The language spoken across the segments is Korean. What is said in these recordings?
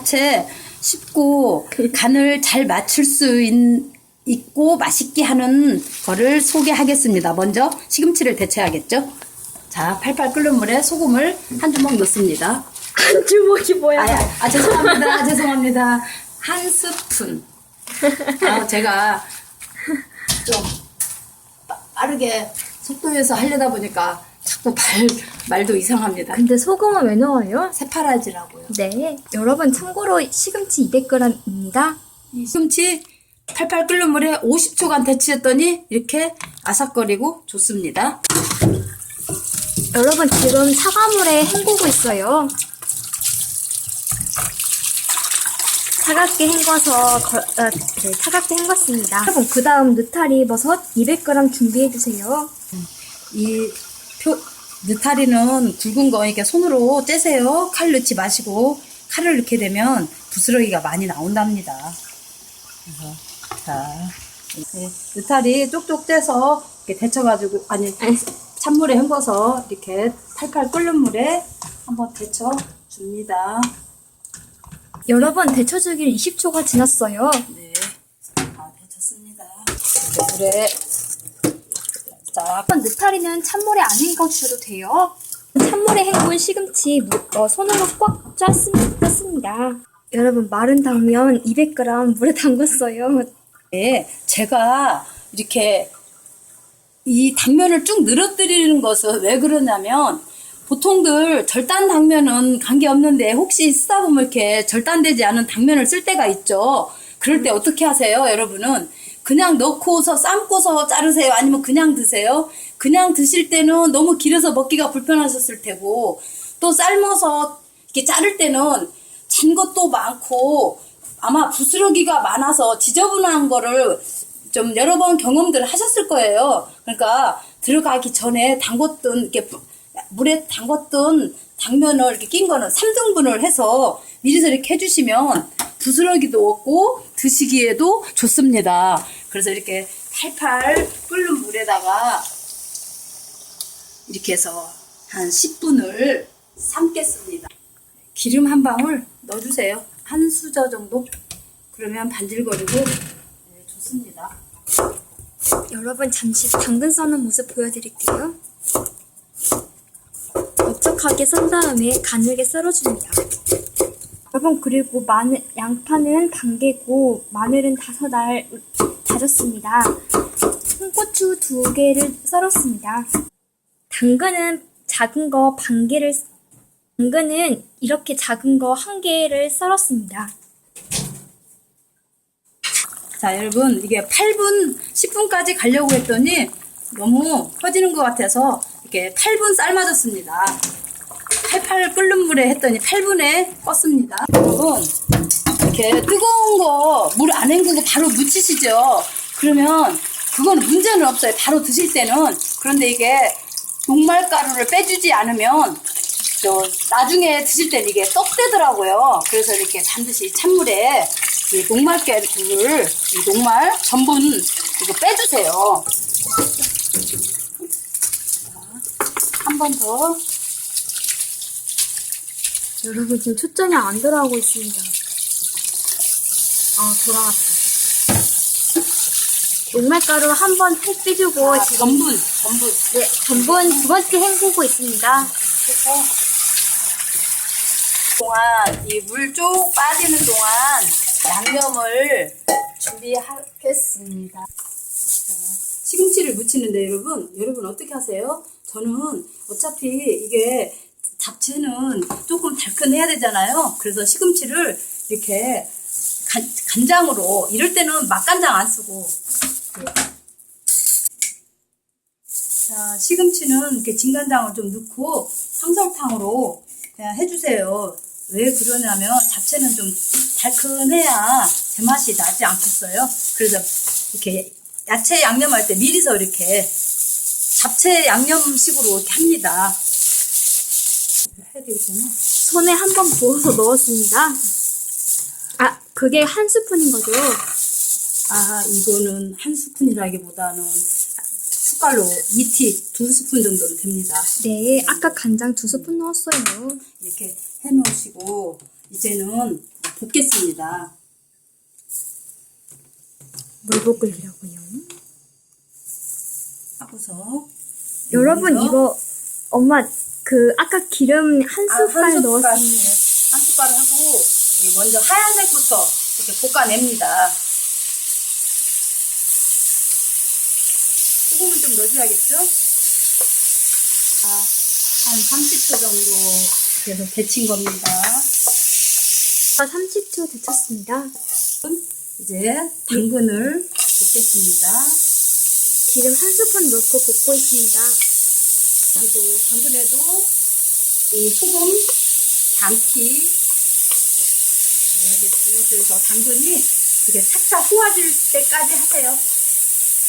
채 쉽고 간을 잘 맞출 수 있고 맛있게 하는 거를 소개하겠습니다. 먼저 시금치를 데쳐야겠죠. 자, 팔팔 끓는 물에 소금을 한 주먹 넣습니다. 한 주먹이 뭐야? 죄송합니다. 죄송합니다. 한 스푼. 제가 좀 빠르게 속도에서 하려다 보니까 자꾸 말도 이상합니다. 근데 소금은 왜 넣어요? 새파라지라고요. 네. 여러분 참고로 시금치 200g입니다. 이 시금치 팔팔 끓는 물에 50초간 데치었더니 이렇게 아삭거리고 좋습니다. 여러분 지금 사과물에 헹구고 있어요. 차갑게 헹궈서 차갑게 헹궜습니다. 여러분 그 다음 느타리 버섯 200g 준비해주세요. 이 느타리는 굵은 거 이렇게 손으로 째세요. 칼 넣지 마시고 칼을 넣게 되면 부스러기가 많이 나온답니다. 그래서 자, 이렇게 느타리 쪽쪽 째서 이렇게 데쳐가지고 찬물에 헹궈서 이렇게 팔팔 끓는 물에 한번 데쳐 줍니다. 여러분 데쳐주길 20초가 지났어요. 네, 데쳤습니다. 물에 자, 느타리는 찬물에 안 헹궈주셔도 돼요. 찬물에 헹군 시금치 손으로 꽉 짰습니다. 여러분 마른 당면 200g 물에 담궜어요. 네, 제가 이렇게 이 당면을 쭉 늘어뜨리는 것은 왜 그러냐면 보통들 절단 당면은 관계없는데 혹시 쓰다 보면 이렇게 절단되지 않은 당면을 쓸 때가 있죠. 그럴 때 어떻게 하세요, 여러분은? 그냥 넣고서 삶고서 자르세요? 아니면 그냥 드세요? 그냥 드실 때는 너무 길어서 먹기가 불편하셨을 테고 또 삶아서 이렇게 자를 때는 잔 것도 많고 아마 부스러기가 많아서 지저분한 거를 좀 여러 번 경험들을 하셨을 거예요. 그러니까 들어가기 전에 담궜던 이렇게 물에 담궜던 당면을 이렇게 낀 거는 3등분을 해서 미리서 이렇게 해주시면 부스러기도 없고 드시기에도 좋습니다. 그래서 이렇게 팔팔 끓는 물에다가 이렇게 해서 한 10분을 삶겠습니다. 기름 한 방울 넣어주세요. 한 수저 정도. 그러면 반질거리고 좋습니다. 여러분 잠시 당근 써는 모습 보여드릴게요. 넓적하게 썬 다음에 가늘게 썰어줍니다. 여러분 그리고 양파는 반개고 마늘은 5알 다졌습니다. 홍고추 2개를 썰었습니다. 당근은 이렇게 작은 거 1개를 썰었습니다. 자, 여러분 이게 8분, 10분까지 가려고 했더니 너무 커지는 것 같아서 이렇게 8분 삶아졌습니다. 팔팔 끓는 물에 했더니 8분에 껐습니다. 여러분 이렇게 뜨거운 거 물 안 헹구고 바로 묻히시죠. 그러면 그건 문제는 없어요. 바로 드실 때는. 그런데 이게 녹말가루를 빼주지 않으면 나중에 드실 때는 이게 떡되더라고요. 그래서 이렇게 반드시 찬물에 이 녹말가루를 녹말 전분 이거 빼주세요. 한 번 더. 여러분 지금 초점이 안 돌아오고 있습니다. 돌아왔다. 녹말가루 한 번 팩 빼주고 전분. 네, 전분 2번째 헹구고 있습니다. 그래서 동안 이 물 쭉 빠지는 동안 양념을 준비하겠습니다. 자, 시금치를 무치는데 여러분 어떻게 하세요? 저는 어차피 이게 잡채는 조금 달큰해야 되잖아요. 그래서 시금치를 이렇게 간장으로 이럴 때는 맛간장 안 쓰고 자, 시금치는 이렇게 진간장을 좀 넣고 황설탕으로 그냥 해주세요. 왜 그러냐면 잡채는 좀 달큰해야 제맛이 나지 않겠어요? 그래서 이렇게 야채 양념할 때 미리서 이렇게 잡채 양념식으로 이렇게 합니다. 해야 되겠구나. 손에 한 번 부어서 넣었습니다. 그게 한 스푼인 거죠? 이거는 한 스푼이라기보다는 숟갈로 2티 2스푼 정도는 됩니다. 네, 아까 간장 2스푼 넣었어요. 이렇게 해놓으시고 이제는 볶겠습니다. 물 볶으려고요. 하고서 여러분 여기서 이거 엄마 그 아까 기름 한 숟갈 넣었습니다. 한 숟갈을 하고 먼저 하얀색부터 이렇게 볶아냅니다. 소금을 좀 넣어줘야겠죠? 한 30초 정도 계속 데친 겁니다. 30초 데쳤습니다. 이제 당근을 볶겠습니다. 기름 한 스푼 넣고 볶고 있습니다. 그리고 당근에도 이 소금, 장기 넣어야겠고요. 그래서 당근이 이렇게 살짝 후아질 때까지 하세요.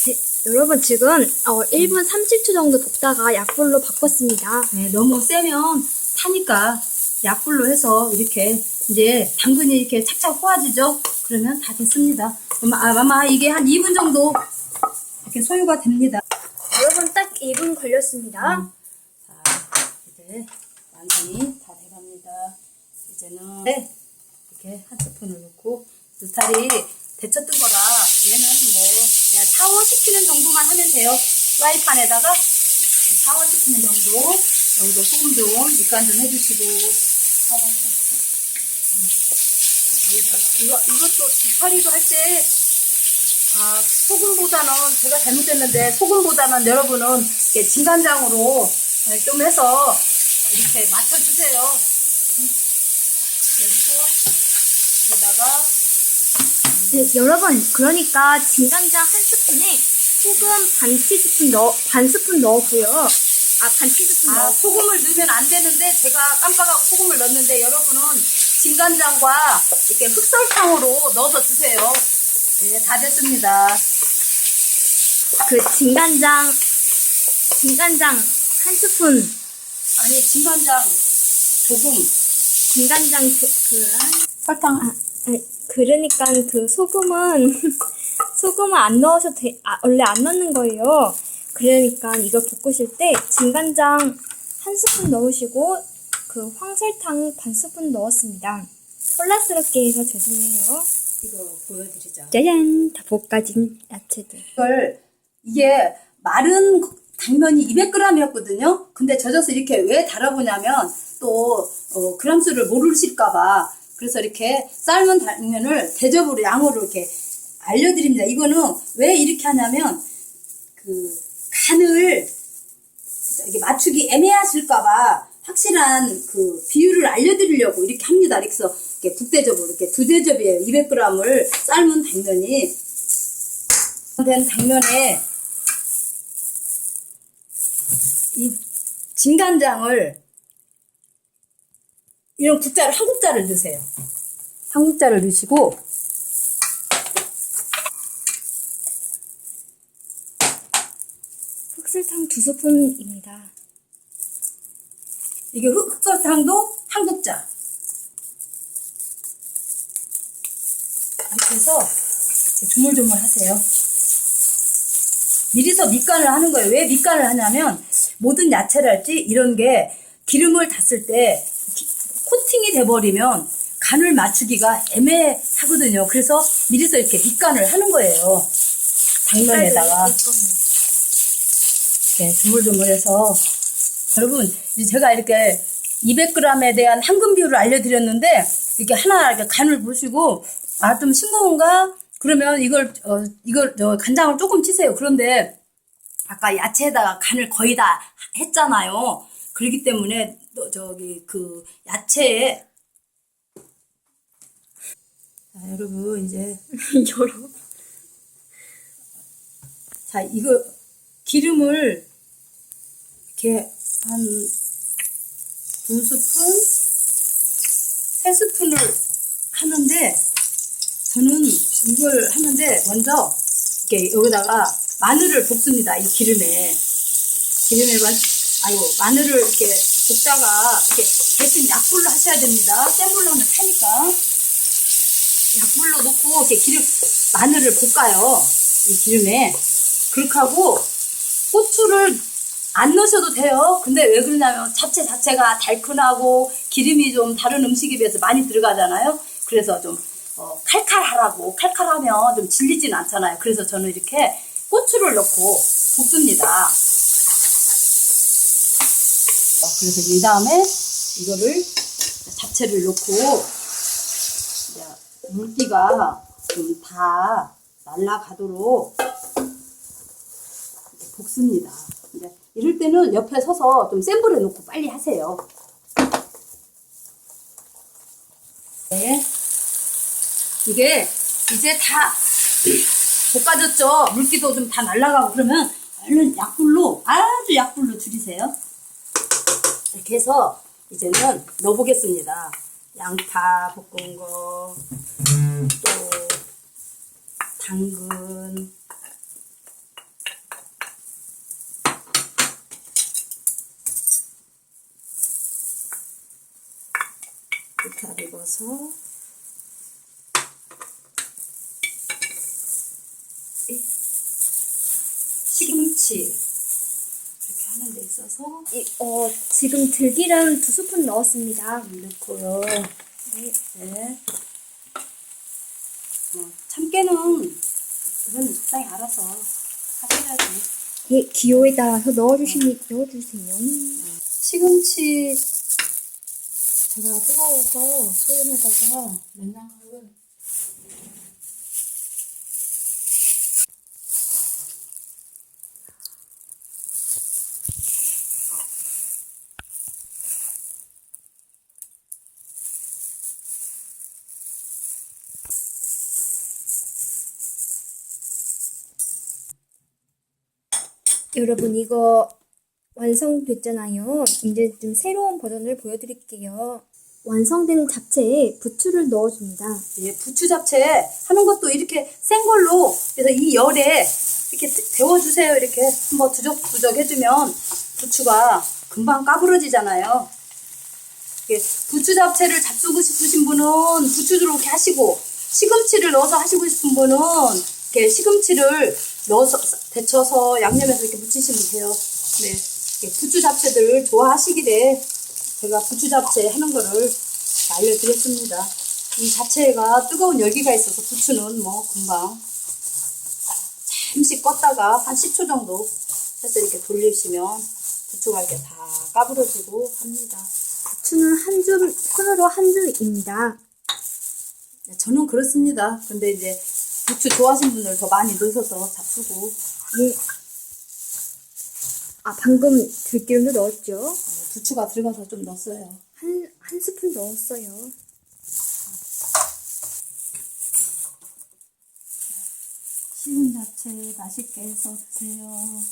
네, 여러분 지금 1분 30초 정도 볶다가 약불로 바꿨습니다. 네, 너무 세면 타니까 약불로 해서 이렇게 이제 당근이 이렇게 착착 후아지죠? 그러면 다 됐습니다. 아마 이게 한 2분 정도 이렇게 소요가 됩니다. 여러분 딱 2분 걸렸습니다. 자, 이제 완성이 다 돼갑니다. 이제는 이렇게 한 스푼을 넣고 느타리 데쳤던 거라 얘는 뭐 그냥 샤워시키는 정도만 하면 돼요. 프라이팬에다가 샤워시키는 정도. 여기도 소금 좀 밑간 좀 해주시고. 이것도 느타리도 할 때 소금보다는 제가 잘못했는데 소금보다는 여러분은 이렇게 진간장으로 좀 해서 이렇게 맞춰주세요. 그래서 여기다가 네, 여러분 그러니까 진간장 한 스푼에 소금 반 스푼 넣었고요. 반 티스푼 넣었고 소금을 넣으면 안 되는데 제가 깜빡하고 소금을 넣었는데 여러분은 진간장과 이렇게 흑설탕으로 넣어서 드세요. 네, 다 됐습니다. 그 진간장 한 스푼 아니 진간장 조금 진간장 설탕 그러니까 그 소금은 안 넣으셔도 원래 안 넣는 거예요. 그러니까 이거 볶으실 때 진간장 한 스푼 넣으시고 그 황설탕 반 스푼 넣었습니다. 혼란스럽게 해서 죄송해요. 이거 보여드리죠. 짜잔! 다 볶아진 야채들. 이게 마른 당면이 200g이었거든요. 근데 젖어서 이렇게 왜 달아보냐면 또 그람수를 모르실까봐 그래서 이렇게 삶은 당면을 대접으로 양으로 이렇게 알려드립니다. 이거는 왜 이렇게 하냐면 그 간을 이게 맞추기 애매하실까봐 확실한 그 비율을 알려드리려고 이렇게 합니다. 그래서 이렇게 국대접으로 이렇게 두 대접이에요. 200g을 삶은 당면이 된 당면에 이 진간장을 이런 국자를 한 국자를 넣으세요. 한 국자를 넣으시고 흑설탕 2스푼입니다. 이게 흑설탕도 한 국자 이렇게 해서 조물조물 하세요. 미리서 밑간을 하는 거예요. 왜 밑간을 하냐면 모든 야채를 할지 이런 게 기름을 탔을 때 코팅이 돼버리면 간을 맞추기가 애매하거든요. 그래서 미리서 이렇게 밑간을 하는 거예요. 당면에다가 이렇게 조물조물해서 여러분 제가 이렇게 200g에 대한 황금 비율을 알려드렸는데 이렇게 하나 이렇게 간을 보시고 좀 싱거운가? 그러면 이걸 간장을 조금 치세요. 그런데 아까 야채에다가 간을 거의 다 했잖아요. 그렇기 때문에 그 야채에 자, 여러분 이제 자 이거 기름을 이렇게 한 2스푼, 3스푼을 하는데 저는 이걸 하는데 먼저 이렇게 여기다가 마늘을 볶습니다. 이 기름에 마늘을 이렇게 볶다가 이렇게 대신 약불로 하셔야 됩니다. 센 불로 하면 타니까 약불로 넣고 이렇게 마늘을 볶아요. 이 기름에 그렇게 하고 고추를 안 넣으셔도 돼요. 근데 왜 그러냐면 잡채 자체가 달큰하고 기름이 좀 다른 음식에 비해서 많이 들어가잖아요. 그래서 좀 칼칼하라고 칼칼하면 좀 질리진 않잖아요. 그래서 저는 이렇게 고추를 넣고 볶습니다. 그래서 이 다음에 이거를 잡채를 넣고 이제 물기가 좀 다 날아가도록 이렇게 볶습니다. 이제 이럴 때는 옆에 서서 좀 센 불에 놓고 빨리 하세요. 네. 이게 이제 다 볶아졌죠? 물기도 좀 다 날아가고 그러면 얼른 약불로 아주 약불로 줄이세요. 이렇게 해서 이제는 넣어보겠습니다. 양파 볶은 거, 또 당근, 고타리버섯, 시금치 이렇게 하는 데 있어서 지금 들기름 2스푼 넣었습니다. 넣고요. 네. 네. 참깨는 그건 적당히 알아서 하셔야지. 예, 기호에 따라서 넣어주세요. 시금치 제가 뜨거워서 소금에다가 냉장고를 여러분 이거 완성됐잖아요. 이제 좀 새로운 버전을 보여드릴게요. 완성된 잡채에 부추를 넣어줍니다. 예, 부추 잡채 하는 것도 이렇게 센 걸로 그래서 이 열에 이렇게 데워주세요. 이렇게 한번 두적두적 해주면 부추가 금방 까부러지잖아요. 이게 부추 잡채를 잡수고 싶으신 분은 부추로 이렇게 하시고 시금치를 넣어서 하시고 싶은 분은 이렇게 시금치를 넣어서 데쳐서 양념해서 이렇게 무치시면 돼요. 네, 이렇게 부추 잡채들 좋아하시기래 제가 부추 잡채 하는 거를 알려드렸습니다. 이 잡채가 뜨거운 열기가 있어서 부추는 뭐 금방 잠시 껐다가 한 10초 정도 해서 이렇게 돌리시면 부추가 이렇게 다 까부러지고 합니다. 부추는 손으로 한 줌입니다. 네, 저는 그렇습니다. 근데 이제 부추 좋아하시는 분들 더 많이 넣으셔서 잡수고. 예. 방금 들기름도 넣었죠? 부추가 들어가서 좀 넣었어요. 한 스푼 넣었어요. 쉬운 잡채 맛있게 해서 드세요.